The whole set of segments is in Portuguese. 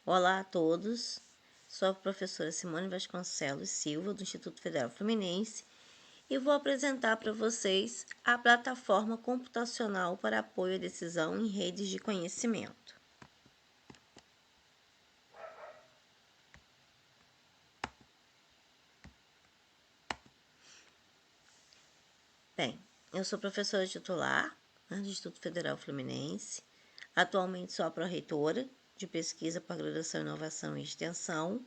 Olá a todos, sou a professora Simone Vasconcelos Silva, do Instituto Federal Fluminense, e vou apresentar para vocês a plataforma computacional para apoio à decisão em redes de conhecimento. Bem, eu sou professora titular do Instituto Federal Fluminense, atualmente sou a pró-reitora de Pesquisa, Pós-Graduação, Inovação e Extensão.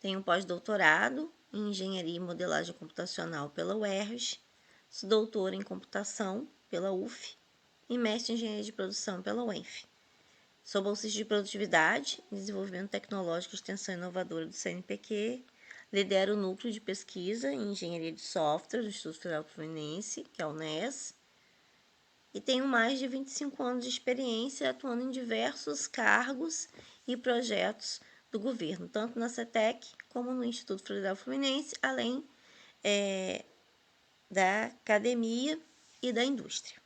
Tenho um pós-doutorado em Engenharia e Modelagem Computacional pela UERJ, sou doutora em Computação pela UF e mestre em Engenharia de Produção pela UENF. Sou bolsista de Produtividade e Desenvolvimento Tecnológico e Extensão Inovadora do CNPq, lidero o Núcleo de Pesquisa em Engenharia de Software do Instituto Federal Fluminense, que é o UNES, e tenho mais de 25 anos de experiência atuando em diversos cargos e projetos do governo, tanto na CETEC como no Instituto Federal Fluminense, além da academia e da indústria.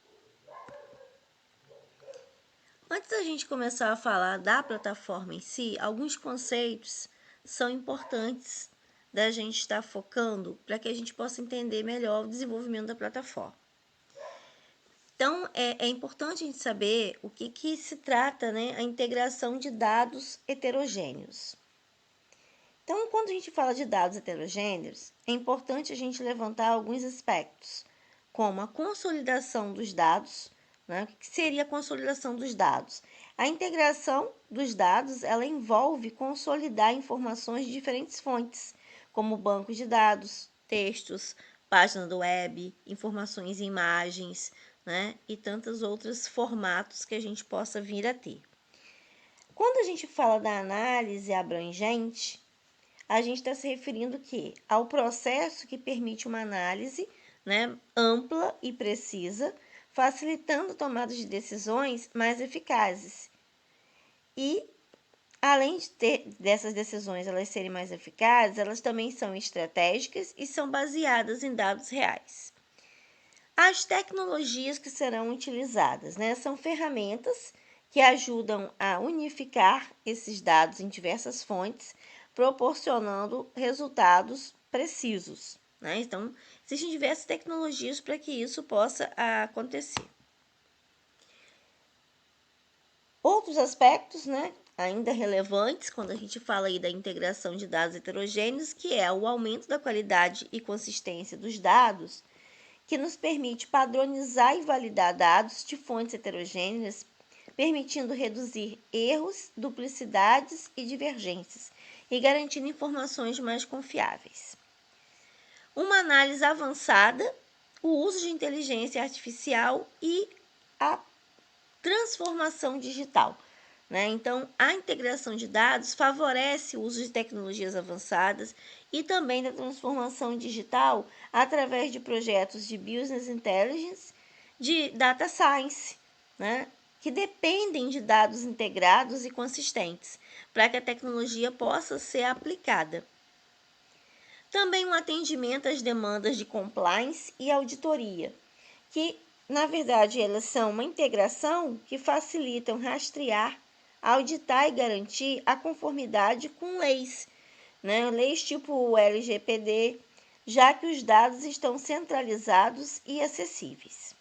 Antes da gente começar a falar da plataforma em si, alguns conceitos são importantes da gente estar focando para que a gente possa entender melhor o desenvolvimento da plataforma. Então, é importante a gente saber o que se trata, né, a integração de dados heterogêneos. Então, quando a gente fala de dados heterogêneos, é importante a gente levantar alguns aspectos, como a consolidação dos dados, né? O que seria a consolidação dos dados? A integração dos dados, ela envolve consolidar informações de diferentes fontes, como bancos de dados, textos, páginas do web, informações em imagens, né? E tantos outros formatos que a gente possa vir a ter. Quando a gente fala da análise abrangente, a gente está se referindo ao processo que permite uma análise, né, ampla e precisa, facilitando tomadas de decisões mais eficazes. E, além dessas decisões elas serem mais eficazes, elas também são estratégicas e são baseadas em dados reais. As tecnologias que serão utilizadas, né, são ferramentas que ajudam a unificar esses dados em diversas fontes, proporcionando resultados precisos, né? Então, existem diversas tecnologias para que isso possa acontecer. Outros aspectos, né, ainda relevantes quando a gente fala aí da integração de dados heterogêneos, que é o aumento da qualidade e consistência dos dados, que nos permite padronizar e validar dados de fontes heterogêneas, permitindo reduzir erros, duplicidades e divergências, e garantindo informações mais confiáveis. Uma análise avançada, o uso de inteligência artificial e a transformação digital. Né? Então, a integração de dados favorece o uso de tecnologias avançadas e também da transformação digital através de projetos de Business Intelligence, de Data Science, né? Que dependem de dados integrados e consistentes para que a tecnologia possa ser aplicada. Também um atendimento às demandas de compliance e auditoria, que, na verdade, elas são uma integração que facilitam rastrear, auditar e garantir a conformidade com leis, né? Leis tipo o LGPD, já que os dados estão centralizados e acessíveis.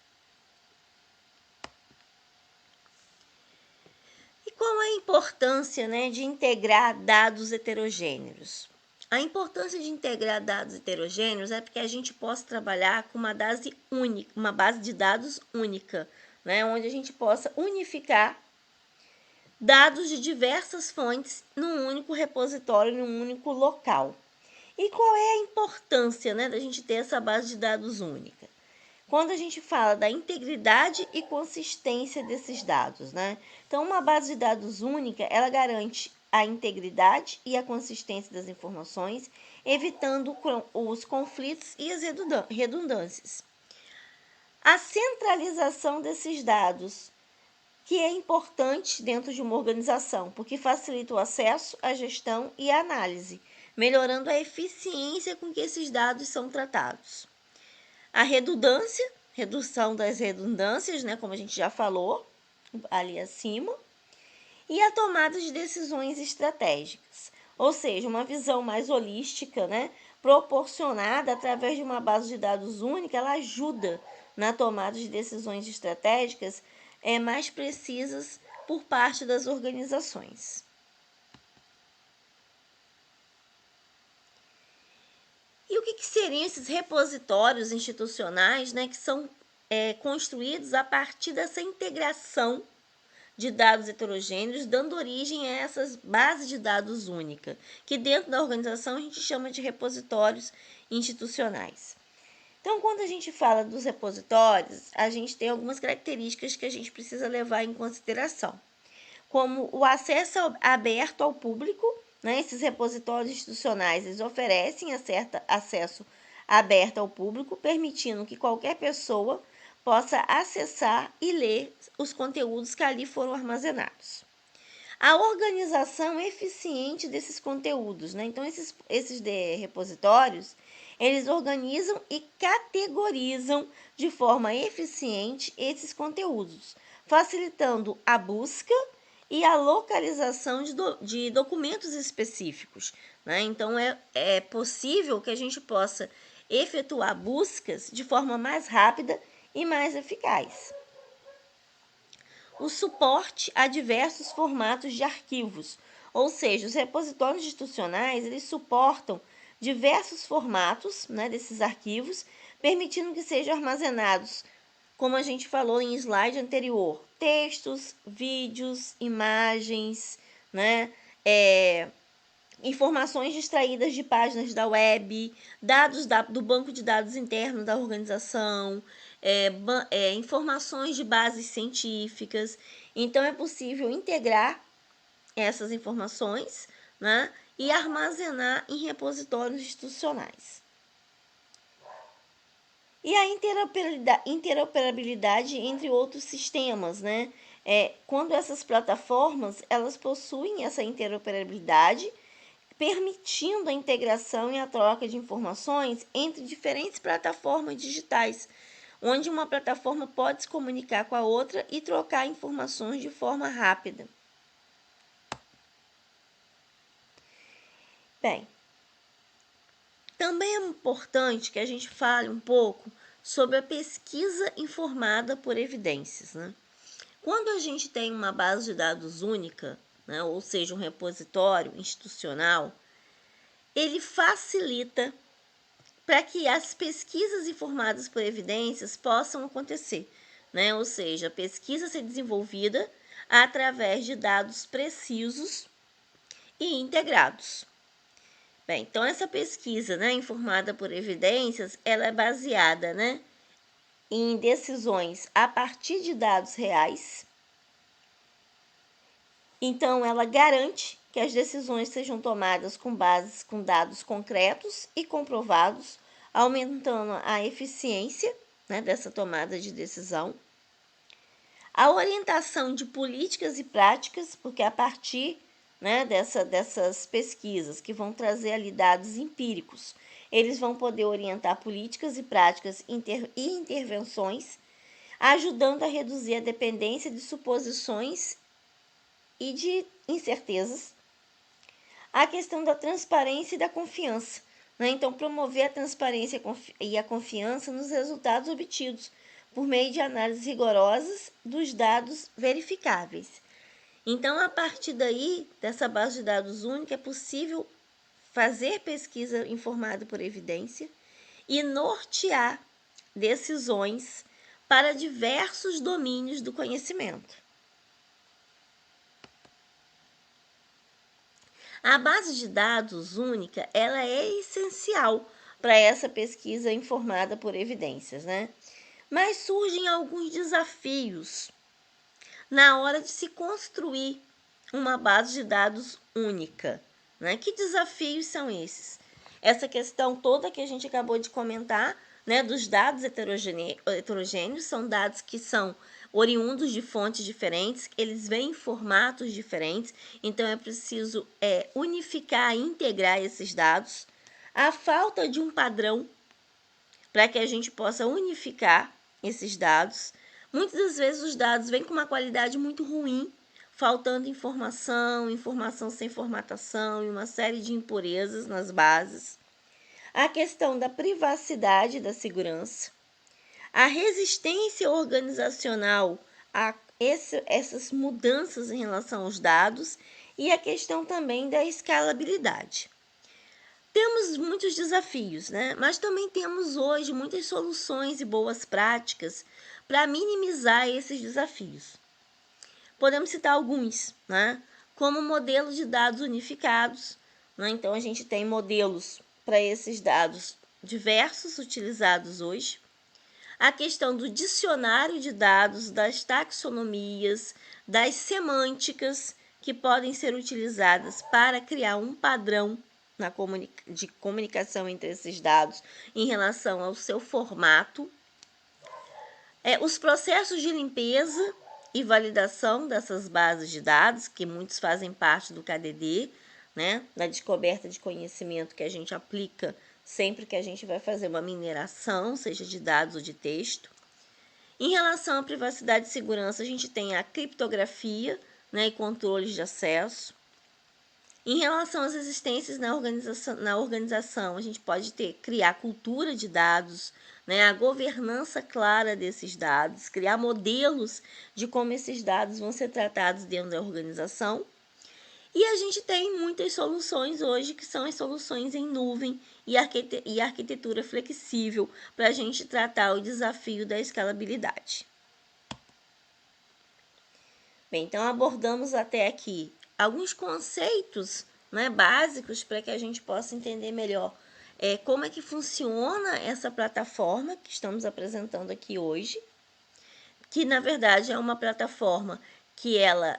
E qual a importância, né, de integrar dados heterogêneos? A importância de integrar dados heterogêneos é porque a gente possa trabalhar com uma base única, uma base de dados única, né, onde a gente possa unificar dados de diversas fontes num único repositório, num único local. E qual é a importância, né, da gente ter essa base de dados única? Quando a gente fala da integridade e consistência desses dados, né? Então, uma base de dados única, ela garante a integridade e a consistência das informações, evitando os conflitos e as redundâncias. A centralização desses dados, que é importante dentro de uma organização, porque facilita o acesso, a gestão e a análise, melhorando a eficiência com que esses dados são tratados. A redundância, redução das redundâncias, né, como a gente já falou ali acima, e a tomada de decisões estratégicas, ou seja, uma visão mais holística, né, proporcionada através de uma base de dados única, ela ajuda na tomada de decisões estratégicas mais precisas por parte das organizações. E o que seriam esses repositórios institucionais, né, que são construídos a partir dessa integração de dados heterogêneos, dando origem a essas bases de dados únicas, que dentro da organização a gente chama de repositórios institucionais. Então, quando a gente fala dos repositórios, a gente tem algumas características que a gente precisa levar em consideração, como o acesso aberto ao público, né? Esses repositórios institucionais eles oferecem acesso aberto ao público, permitindo que qualquer pessoa possa acessar e ler os conteúdos que ali foram armazenados. A organização eficiente desses conteúdos, né? Então, esses repositórios, eles organizam e categorizam de forma eficiente esses conteúdos, facilitando a busca e a localização de documentos específicos, né? Então, é possível que a gente possa efetuar buscas de forma mais rápida e mais eficaz. O suporte a diversos formatos de arquivos, ou seja, os repositórios institucionais, eles suportam diversos formatos, né, desses arquivos, permitindo que sejam armazenados, como a gente falou em slide anterior, textos, vídeos, imagens, né, informações extraídas de páginas da web, dados do banco de dados interno da organização, informações de bases científicas. Então, é possível integrar essas informações, né, e armazenar em repositórios institucionais. E a interoperabilidade entre outros sistemas, né? Quando essas plataformas elas possuem essa interoperabilidade, permitindo a integração e a troca de informações entre diferentes plataformas digitais, onde uma plataforma pode se comunicar com a outra e trocar informações de forma rápida. Bem, também é importante que a gente fale um pouco sobre a pesquisa informada por evidências, né? Quando a gente tem uma base de dados única, né, ou seja, um repositório institucional, ele facilita para que as pesquisas informadas por evidências possam acontecer, né? Ou seja, a pesquisa ser desenvolvida através de dados precisos e integrados. Bem, então essa pesquisa, né, informada por evidências, ela é baseada, né, em decisões a partir de dados reais. Então, ela garante que as decisões sejam tomadas com dados concretos e comprovados, aumentando a eficiência, né, dessa tomada de decisão. A orientação de políticas e práticas, porque a partir, né, dessas pesquisas que vão trazer ali dados empíricos, eles vão poder orientar políticas e práticas e intervenções, ajudando a reduzir a dependência de suposições e de incertezas. A questão da transparência e da confiança, né? Então, promover a transparência e a confiança nos resultados obtidos por meio de análises rigorosas dos dados verificáveis. Então, a partir daí, dessa base de dados única, é possível fazer pesquisa informada por evidência e nortear decisões para diversos domínios do conhecimento. A base de dados única, ela é essencial para essa pesquisa informada por evidências, né? Mas surgem alguns desafios na hora de se construir uma base de dados única, né? Que desafios são esses? Essa questão toda que a gente acabou de comentar, né, dos dados heterogêneos, são dados que são oriundos de fontes diferentes, eles vêm em formatos diferentes, então é preciso unificar e integrar esses dados. A falta de um padrão para que a gente possa unificar esses dados. Muitas das vezes os dados vêm com uma qualidade muito ruim, faltando informação, informação sem formatação e uma série de impurezas nas bases. A questão da privacidade e da segurança. A resistência organizacional a essas mudanças em relação aos dados e a questão também da escalabilidade. Temos muitos desafios, né? Mas também temos hoje muitas soluções e boas práticas para minimizar esses desafios. Podemos citar alguns, né? Como modelo de dados unificados, né? Então a gente tem modelos para esses dados diversos utilizados hoje. A questão do dicionário de dados, das taxonomias, das semânticas que podem ser utilizadas para criar um padrão de comunicação entre esses dados em relação ao seu formato. Os processos de limpeza e validação dessas bases de dados, que muitos fazem parte do KDD, né, da descoberta de conhecimento que a gente aplica sempre que a gente vai fazer uma mineração, seja de dados ou de texto. Em relação à privacidade e segurança, a gente tem a criptografia, né, e controles de acesso. Em relação às existências na organização, a gente pode criar cultura de dados, né, a governança clara desses dados, criar modelos de como esses dados vão ser tratados dentro da organização. E a gente tem muitas soluções hoje que são as soluções em nuvem e arquitetura flexível para a gente tratar o desafio da escalabilidade. Bem, então abordamos até aqui alguns conceitos, né, básicos para que a gente possa entender melhor como é que funciona essa plataforma que estamos apresentando aqui hoje, que na verdade é uma plataforma que ela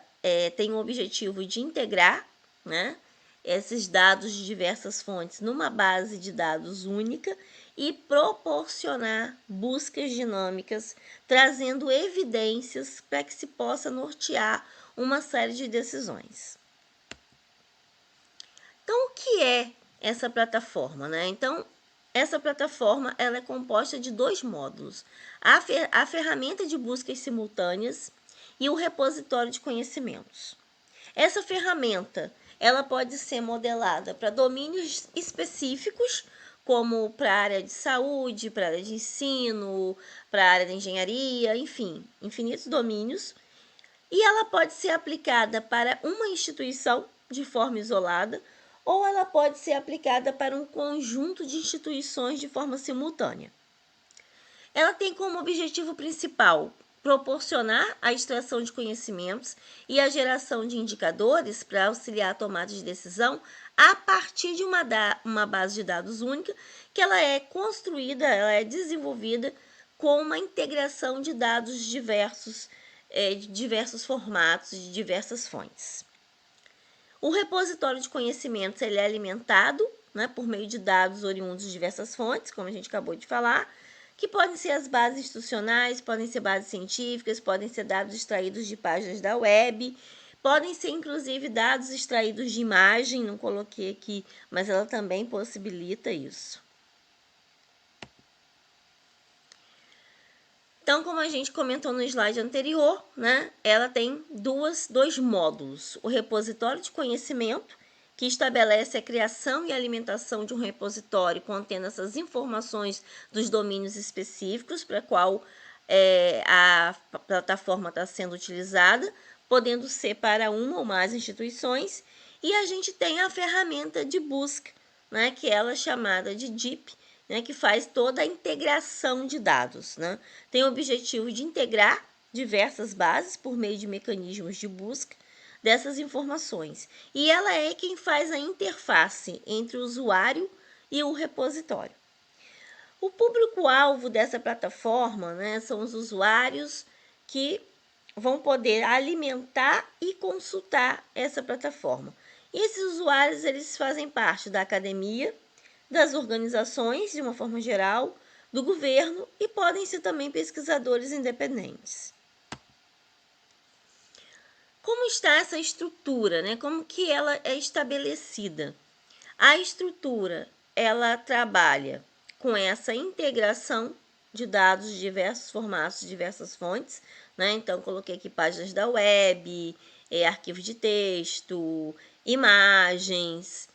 tem o objetivo de integrar, né, esses dados de diversas fontes numa base de dados única e proporcionar buscas dinâmicas, trazendo evidências para que se possa nortear uma série de decisões. Então, o que é essa plataforma, né? Então, essa plataforma ela é composta de dois módulos: a ferramenta de buscas simultâneas e o repositório de conhecimentos. Essa ferramenta ela pode ser modelada para domínios específicos, como para a área de saúde, para a área de ensino, para a área de engenharia, enfim, infinitos domínios. E ela pode ser aplicada para uma instituição de forma isolada, ou ela pode ser aplicada para um conjunto de instituições de forma simultânea. Ela tem como objetivo principal proporcionar a extração de conhecimentos e a geração de indicadores para auxiliar a tomada de decisão a partir de uma base de dados única, que ela é construída, ela é desenvolvida com uma integração de dados diversos, de diversos formatos, de diversas fontes. O repositório de conhecimentos ele é alimentado, né, por meio de dados oriundos de diversas fontes, como a gente acabou de falar, que podem ser as bases institucionais, podem ser bases científicas, podem ser dados extraídos de páginas da web, podem ser inclusive dados extraídos de imagem, não coloquei aqui, mas ela também possibilita isso. Então, como a gente comentou no slide anterior, né, ela tem dois módulos: o repositório de conhecimento, que estabelece a criação e alimentação de um repositório contendo essas informações dos domínios específicos para qual a plataforma está sendo utilizada, podendo ser para uma ou mais instituições. E a gente tem a ferramenta de busca, né, que ela é chamada de DEEP, né, que faz toda a integração de dados, né? Tem o objetivo de integrar diversas bases por meio de mecanismos de busca dessas informações. E ela é quem faz a interface entre o usuário e o repositório. O público-alvo dessa plataforma, né, são os usuários que vão poder alimentar e consultar essa plataforma. E esses usuários eles fazem parte da academia, das organizações, de uma forma geral, do governo e podem ser também pesquisadores independentes. Como está essa estrutura, né? Como que ela é estabelecida? A estrutura, ela trabalha com essa integração de dados de diversos formatos, diversas fontes, né? Então, coloquei aqui páginas da web, arquivo de texto, imagens,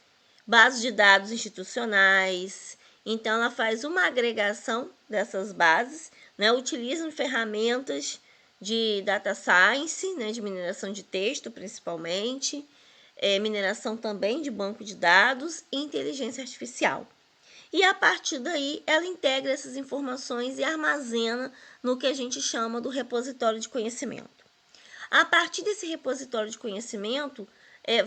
bases de dados institucionais. Então, ela faz uma agregação dessas bases, né, utilizam ferramentas de data science, né, de mineração de texto principalmente, mineração também de banco de dados e inteligência artificial. E a partir daí, ela integra essas informações e armazena no que a gente chama do repositório de conhecimento. A partir desse repositório de conhecimento,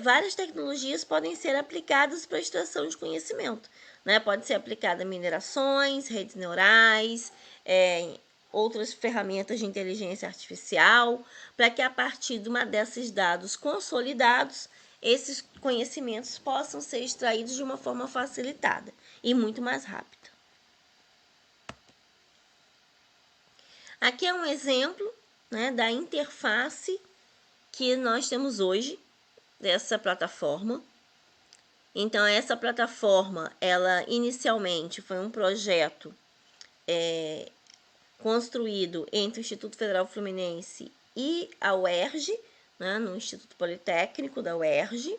várias tecnologias podem ser aplicadas para a extração de conhecimento. Né? Pode ser aplicada a minerações, redes neurais, outras ferramentas de inteligência artificial, para que a partir de uma desses dados consolidados, esses conhecimentos possam ser extraídos de uma forma facilitada e muito mais rápida. Aqui é um exemplo, né, da interface que nós temos hoje dessa plataforma. Então, essa plataforma, ela inicialmente foi um projeto construído entre o Instituto Federal Fluminense e a UERJ, né, no Instituto Politécnico da UERJ.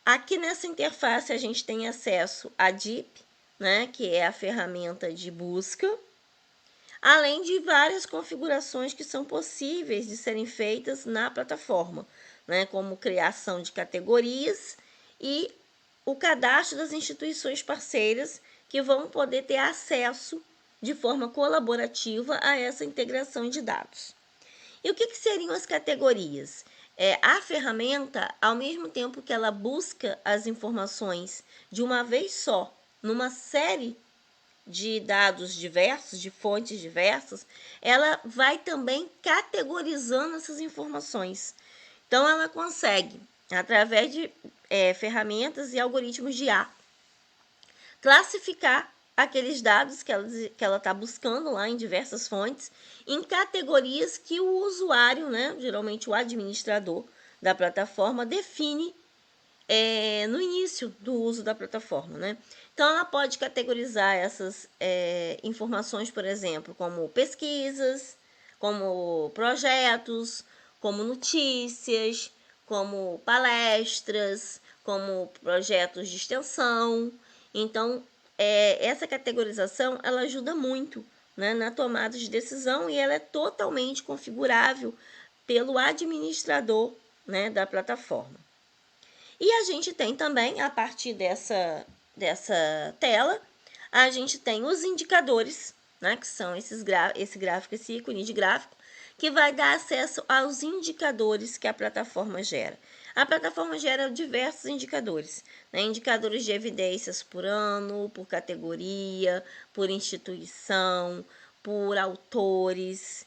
Aqui nessa interface a gente tem acesso à DeepL, né, que é a ferramenta de busca, além de várias configurações que são possíveis de serem feitas na plataforma, né, como criação de categorias e o cadastro das instituições parceiras que vão poder ter acesso de forma colaborativa a essa integração de dados. E o que seriam as categorias? A ferramenta, ao mesmo tempo que ela busca as informações de uma vez só, numa série de dados diversos, de fontes diversas, ela vai também categorizando essas informações. Então, ela consegue, através de ferramentas e algoritmos de IA, classificar aqueles dados que ela está buscando lá em diversas fontes, em categorias que o usuário, né, geralmente o administrador da plataforma, define no início do uso da plataforma, né? Então, ela pode categorizar essas informações, por exemplo, como pesquisas, como projetos, como notícias, como palestras, como projetos de extensão. Então, essa categorização, ela ajuda muito, né, na tomada de decisão e ela é totalmente configurável pelo administrador, né, da plataforma. E a gente tem também, a partir dessa tela, a gente tem os indicadores, né, que são esse gráfico, esse ícone de gráfico, que vai dar acesso aos indicadores que a plataforma gera. A plataforma gera diversos indicadores, né, indicadores de evidências por ano, por categoria, por instituição, por autores,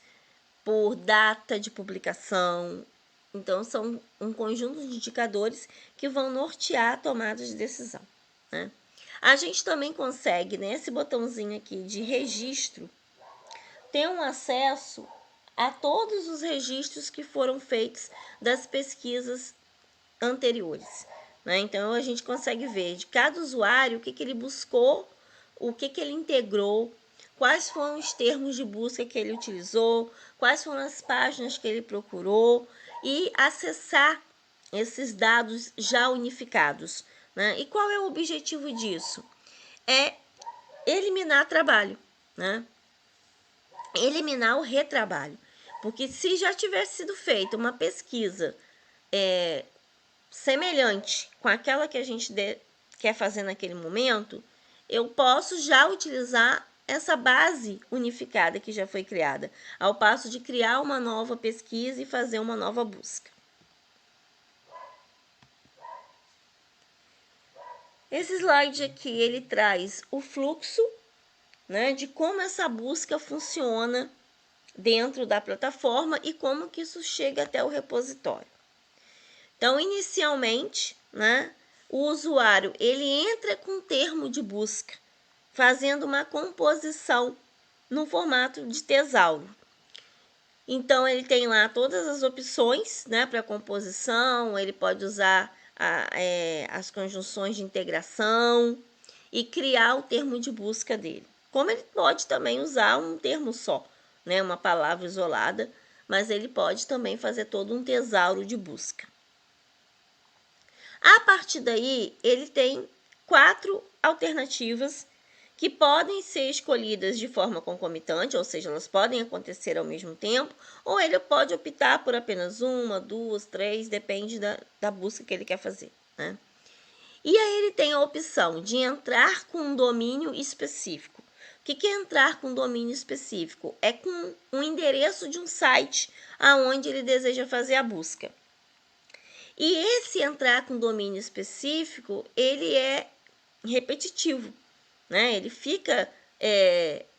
por data de publicação. Então, são um conjunto de indicadores que vão nortear a tomada de decisão, né? A gente também consegue, nesse botãozinho aqui de registro, ter um acesso a todos os registros que foram feitos das pesquisas anteriores, né? Então, a gente consegue ver de cada usuário o que ele buscou, o que ele integrou, quais foram os termos de busca que ele utilizou, quais foram as páginas que ele procurou e acessar esses dados já unificados, né? E qual é o objetivo disso? É eliminar trabalho, né? Eliminar o retrabalho. Porque se já tivesse sido feita uma pesquisa semelhante com aquela que a gente quer fazer naquele momento, eu posso já utilizar essa base unificada que já foi criada, ao passo de criar uma nova pesquisa e fazer uma nova busca. Esse slide aqui, ele traz o fluxo, né, de como essa busca funciona dentro da plataforma e como que isso chega até o repositório. Então, inicialmente, né, o usuário ele entra com termo de busca, fazendo uma composição no formato de tesouro. Então, ele tem lá todas as opções, né, para composição, ele pode usar as conjunções de integração e criar o termo de busca dele. Como ele pode também usar um termo só, né, uma palavra isolada, mas ele pode também fazer todo um tesauro de busca. A partir daí, ele tem 4 alternativas que podem ser escolhidas de forma concomitante, ou seja, elas podem acontecer ao mesmo tempo, ou ele pode optar por apenas 1, 2, 3, depende da busca que ele quer fazer, né? E aí ele tem a opção de entrar com um domínio específico. O que é entrar com um domínio específico? É com um endereço de um site aonde ele deseja fazer a busca. E esse entrar com domínio específico, ele é repetitivo, né? Ele fica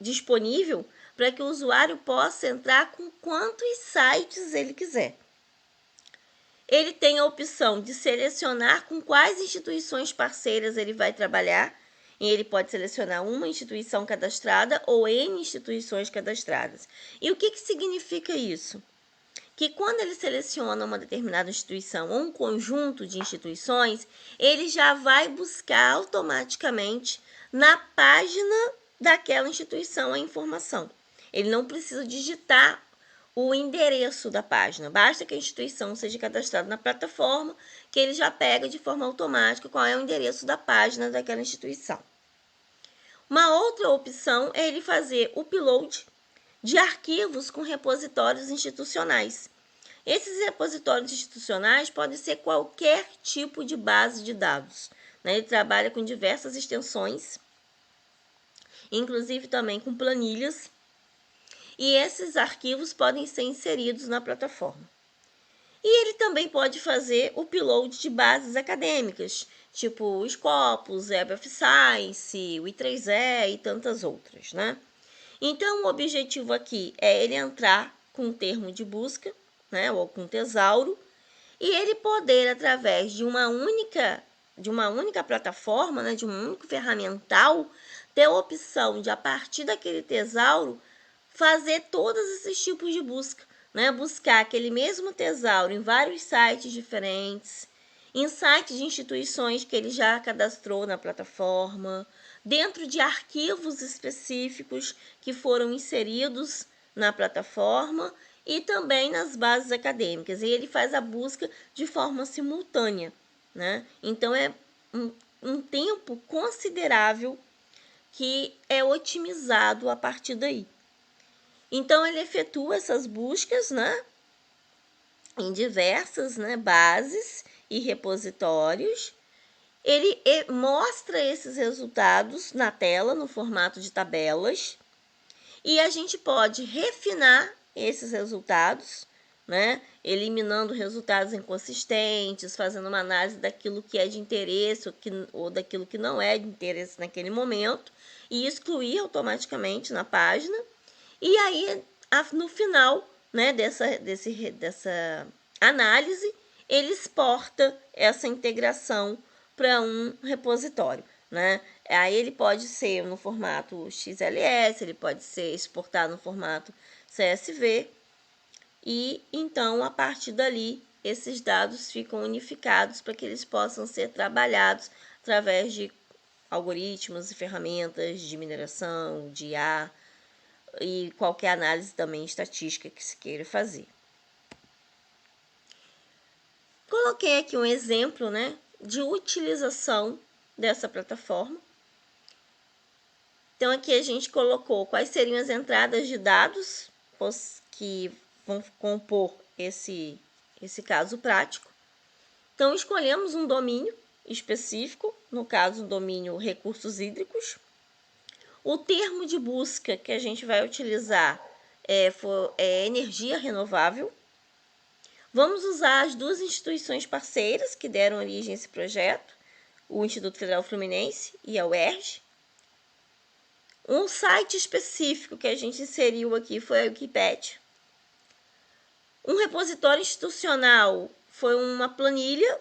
disponível para que o usuário possa entrar com quantos sites ele quiser. Ele tem a opção de selecionar com quais instituições parceiras ele vai trabalhar. E ele pode selecionar uma instituição cadastrada ou N instituições cadastradas. E o que significa isso? Que quando ele seleciona uma determinada instituição ou um conjunto de instituições, ele já vai buscar automaticamente na página daquela instituição a informação. Ele não precisa digitar o endereço da página, basta que a instituição seja cadastrada na plataforma, que ele já pega de forma automática qual é o endereço da página daquela instituição. Uma outra opção é ele fazer o upload de arquivos com repositórios institucionais. Esses repositórios institucionais podem ser qualquer tipo de base de dados, né? Ele trabalha com diversas extensões, inclusive também com planilhas, e esses arquivos podem ser inseridos na plataforma. E ele também pode fazer o upload de bases acadêmicas, tipo o Scopus, Web of Science, o I3E e tantas outras, né? Então, o objetivo aqui é ele entrar com um termo de busca, né, ou com um tesauro, e ele poder, através de uma única plataforma, né, de um único ferramental, ter a opção de, a partir daquele tesauro, fazer todos esses tipos de busca, né, buscar aquele mesmo tesauro em vários sites diferentes, em sites de instituições que ele já cadastrou na plataforma, dentro de arquivos específicos que foram inseridos na plataforma e também nas bases acadêmicas. E ele faz a busca de forma simultânea, né? Então, é um tempo considerável que é otimizado a partir daí. Então, ele efetua essas buscas, né, em diversas, né, bases e repositórios. Ele mostra esses resultados na tela, no formato de tabelas, e a gente pode refinar esses resultados, né, eliminando resultados inconsistentes, fazendo uma análise daquilo que é de interesse ou daquilo que não é de interesse naquele momento, e excluir automaticamente na página. E aí, no final, né, dessa análise, ele exporta essa integração para um repositório, né? Aí ele pode ser no formato XLS, ele pode ser exportado no formato CSV, e então, a partir dali, esses dados ficam unificados para que eles possam ser trabalhados através de algoritmos e ferramentas de mineração, de IA, e qualquer análise também estatística que se queira fazer. Coloquei aqui um exemplo, né, de utilização dessa plataforma. Então, aqui a gente colocou quais seriam as entradas de dados que vão compor esse caso prático. Então, escolhemos um domínio específico, no caso, o domínio recursos hídricos. O termo de busca que a gente vai utilizar é energia renovável. Vamos usar as 2 instituições parceiras que deram origem a esse projeto, o Instituto Federal Fluminense e a UERJ. Um site específico que a gente inseriu aqui foi a Wikipédia. Um repositório institucional foi uma planilha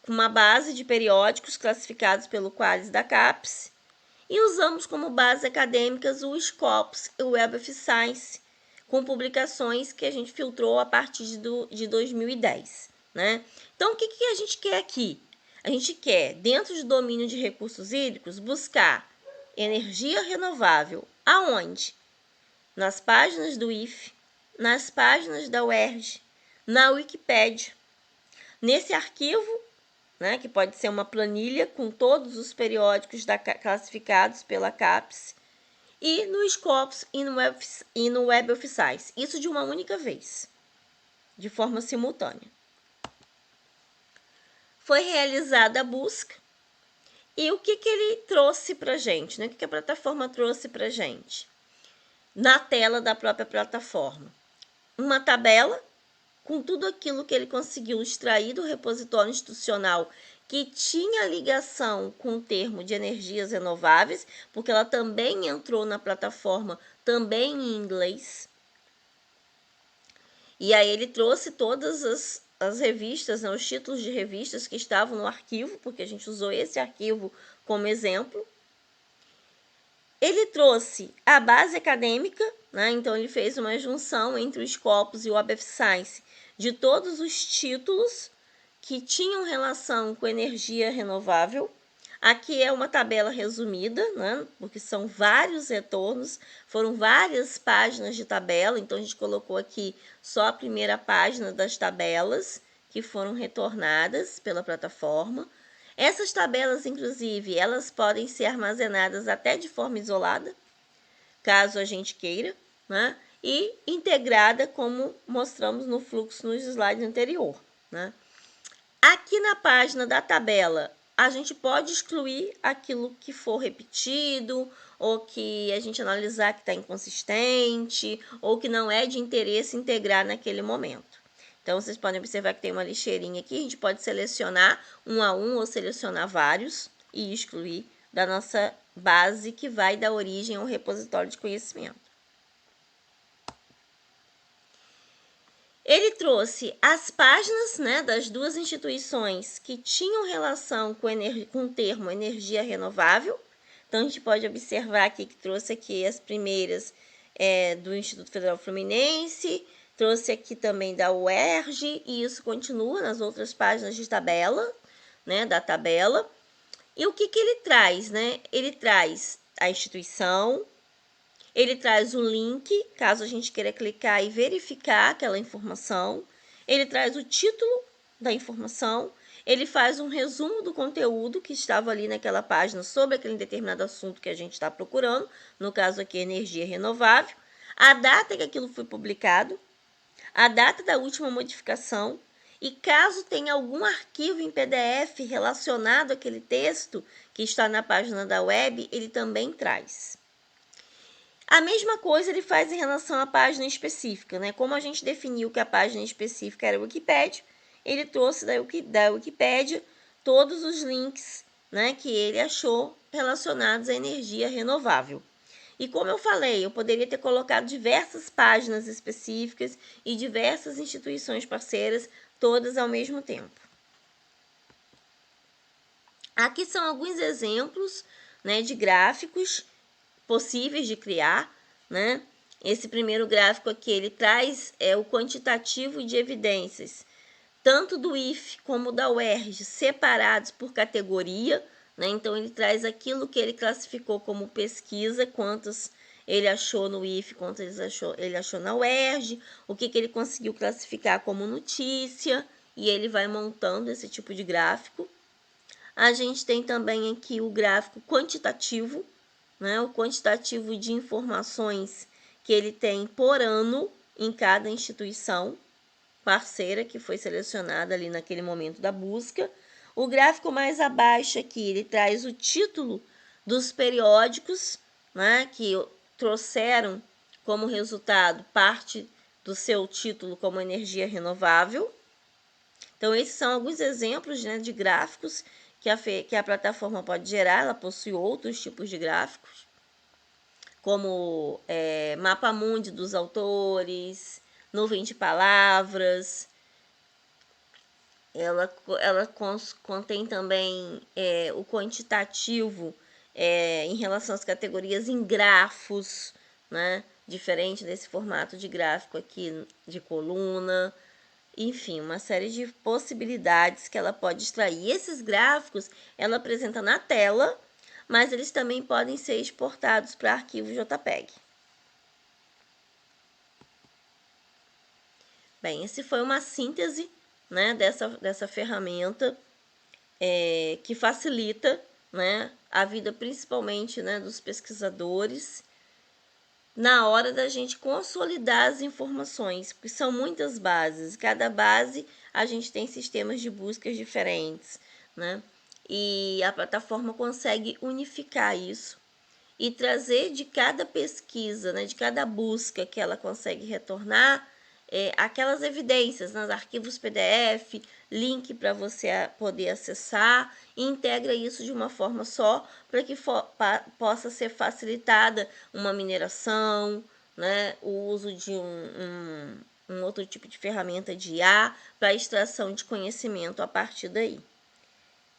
com uma base de periódicos classificados pelo Qualis da CAPES. E usamos como base acadêmicas o Scopus e o Web of Science, com publicações que a gente filtrou a partir de 2010. Né? Então, o que a gente quer aqui? A gente quer, dentro do domínio de recursos hídricos, buscar energia renovável. Aonde? Nas páginas do IFE, nas páginas da UERJ, na Wikipédia. Nesse arquivo, né, que pode ser uma planilha com todos os periódicos classificados pela CAPES, e no Scopus e no Web of Science. Isso de uma única vez, de forma simultânea. Foi realizada a busca. E o que ele trouxe para a gente? Né? O que a plataforma trouxe para a gente? Na tela da própria plataforma. Uma tabela com tudo aquilo que ele conseguiu extrair do repositório institucional que tinha ligação com o termo de energias renováveis, porque ela também entrou na plataforma, também em inglês. E aí ele trouxe todas as revistas, né, os títulos de revistas que estavam no arquivo, porque a gente usou esse arquivo como exemplo. Ele trouxe a base acadêmica, né, então ele fez uma junção entre o Scopus e o Web of Science de todos os títulos que tinham relação com energia renovável. Aqui é uma tabela resumida, né, porque são vários retornos, foram várias páginas de tabela, então a gente colocou aqui só a primeira página das tabelas que foram retornadas pela plataforma. Essas tabelas, inclusive, elas podem ser armazenadas até de forma isolada, caso a gente queira, né, e integrada, como mostramos no fluxo nos slides anterior, né. Aqui na página da tabela, a gente pode excluir aquilo que for repetido, ou que a gente analisar que está inconsistente, ou que não é de interesse integrar naquele momento. Então, vocês podem observar que tem uma lixeirinha aqui, a gente pode selecionar um a um ou selecionar vários e excluir da nossa base que vai dar origem ao repositório de conhecimento. Ele trouxe as páginas, né, das duas instituições que tinham relação com o termo energia renovável. Então, a gente pode observar aqui que trouxe aqui as primeiras do Instituto Federal Fluminense, trouxe aqui também da UERJ, e isso continua nas outras páginas de tabela, né, da tabela. E o que ele traz, né? Ele traz a instituição, ele traz o link, caso a gente queira clicar e verificar aquela informação. Ele traz o título da informação. Ele faz um resumo do conteúdo que estava ali naquela página sobre aquele determinado assunto que a gente está procurando. No caso aqui, energia renovável. A data que aquilo foi publicado. A data da última modificação. E caso tenha algum arquivo em PDF relacionado àquele texto que está na página da web, ele também traz. A mesma coisa ele faz em relação à página específica, né? Como a gente definiu que a página específica era a Wikipédia, ele trouxe da Wikipédia todos os links, né, que ele achou relacionados à energia renovável. E como eu falei, eu poderia ter colocado diversas páginas específicas e diversas instituições parceiras, todas ao mesmo tempo. Aqui são alguns exemplos, né, de gráficos possíveis de criar, né? Esse primeiro gráfico aqui, ele traz o quantitativo de evidências, tanto do IFE como da UERJ, separados por categoria, né? Então, ele traz aquilo que ele classificou como pesquisa, quantos ele achou no IFE, quantos ele achou na UERJ, o que ele conseguiu classificar como notícia, e ele vai montando esse tipo de gráfico. A gente tem também aqui o gráfico quantitativo, né, o quantitativo de informações que ele tem por ano em cada instituição parceira que foi selecionada ali naquele momento da busca. O gráfico mais abaixo aqui, ele traz o título dos periódicos, né, que trouxeram como resultado parte do seu título como energia renovável. Então, esses são alguns exemplos, né, de gráficos que a plataforma pode gerar. Ela possui outros tipos de gráficos, como mapa mundi dos autores, nuvem de palavras. Ela contém também o quantitativo em relação às categorias em grafos, né? Diferente desse formato de gráfico aqui de coluna. Enfim, uma série de possibilidades que ela pode extrair. E esses gráficos ela apresenta na tela, mas eles também podem ser exportados para arquivo JPEG. Bem, esse foi uma síntese, né, dessa ferramenta que facilita, né, a vida principalmente, né, dos pesquisadores na hora da gente consolidar as informações, porque são muitas bases. Cada base a gente tem sistemas de buscas diferentes, né? E a plataforma consegue unificar isso e trazer de cada pesquisa, né, de cada busca que ela consegue retornar, aquelas evidências nos arquivos PDF, link para você poder acessar, e integra isso de uma forma só para que possa ser facilitada uma mineração, né, o uso de um outro tipo de ferramenta de IA para extração de conhecimento a partir daí.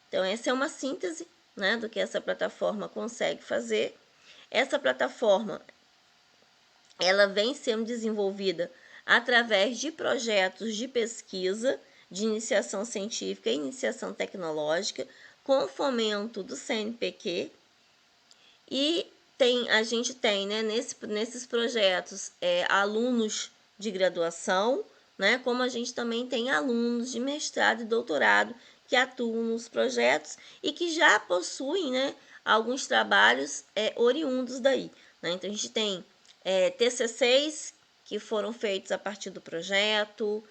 Então, essa é uma síntese, né, do que essa plataforma consegue fazer. Essa plataforma ela vem sendo desenvolvida através de projetos de pesquisa, de iniciação científica e iniciação tecnológica, com fomento do CNPq. E a gente tem, né, nesses projetos alunos de graduação, né, como a gente também tem alunos de mestrado e doutorado que atuam nos projetos e que já possuem, né, alguns trabalhos oriundos daí. Né? Então, a gente tem TCCs que foram feitos a partir do projeto,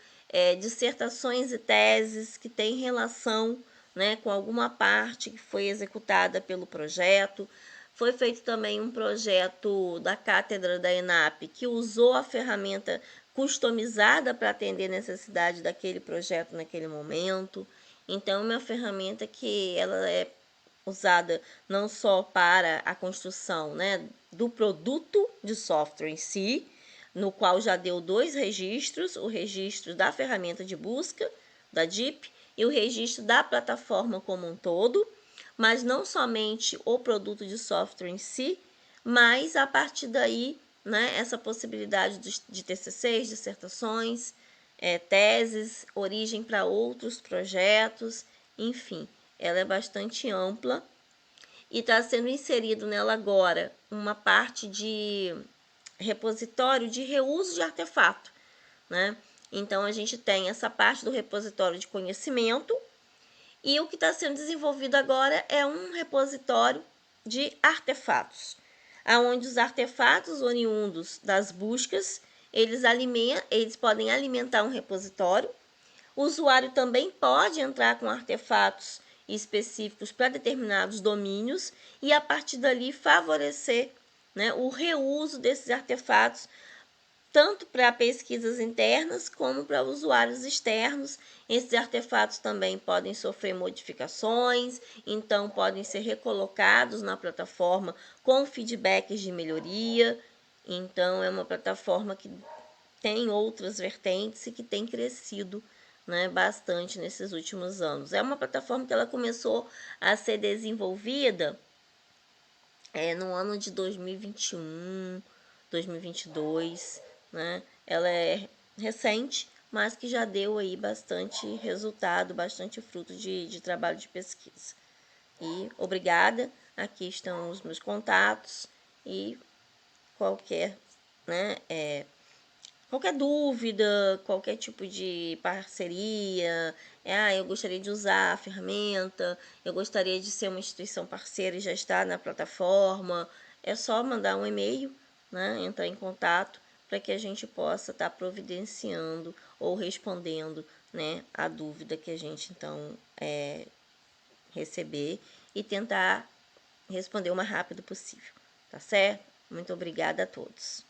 dissertações e teses que têm relação, né, com alguma parte que foi executada pelo projeto. Foi feito também um projeto da cátedra da ENAP que usou a ferramenta customizada para atender a necessidade daquele projeto naquele momento. Então, é uma ferramenta que ela é usada não só para a construção, né, do produto de software em si, no qual já deu 2 registros, o registro da ferramenta de busca, da DeepL, e o registro da plataforma como um todo, mas não somente o produto de software em si, mas a partir daí, né, essa possibilidade de TCCs, dissertações, teses, origem para outros projetos, enfim, ela é bastante ampla e está sendo inserido nela agora uma parte de repositório de reuso de artefato, né? Então, a gente tem essa parte do repositório de conhecimento e o que está sendo desenvolvido agora é um repositório de artefatos, aonde os artefatos oriundos das buscas, eles podem alimentar um repositório. O usuário também pode entrar com artefatos específicos para determinados domínios e, a partir dali, favorecer, né, o reuso desses artefatos, tanto para pesquisas internas como para usuários externos. Esses artefatos também podem sofrer modificações, então podem ser recolocados na plataforma com feedbacks de melhoria. Então, é uma plataforma que tem outras vertentes e que tem crescido, né, bastante nesses últimos anos. É uma plataforma que ela começou a ser desenvolvida no ano de 2021, 2022, né? Ela é recente, mas que já deu aí bastante resultado, bastante fruto de trabalho de pesquisa. E obrigada, aqui estão os meus contatos e qualquer, né, qualquer dúvida, qualquer tipo de parceria, eu gostaria de usar a ferramenta, eu gostaria de ser uma instituição parceira e já estar na plataforma, é só mandar um e-mail, né, entrar em contato para que a gente possa estar providenciando ou respondendo, né, a dúvida que a gente então receber e tentar responder o mais rápido possível, tá certo? Muito obrigada a todos.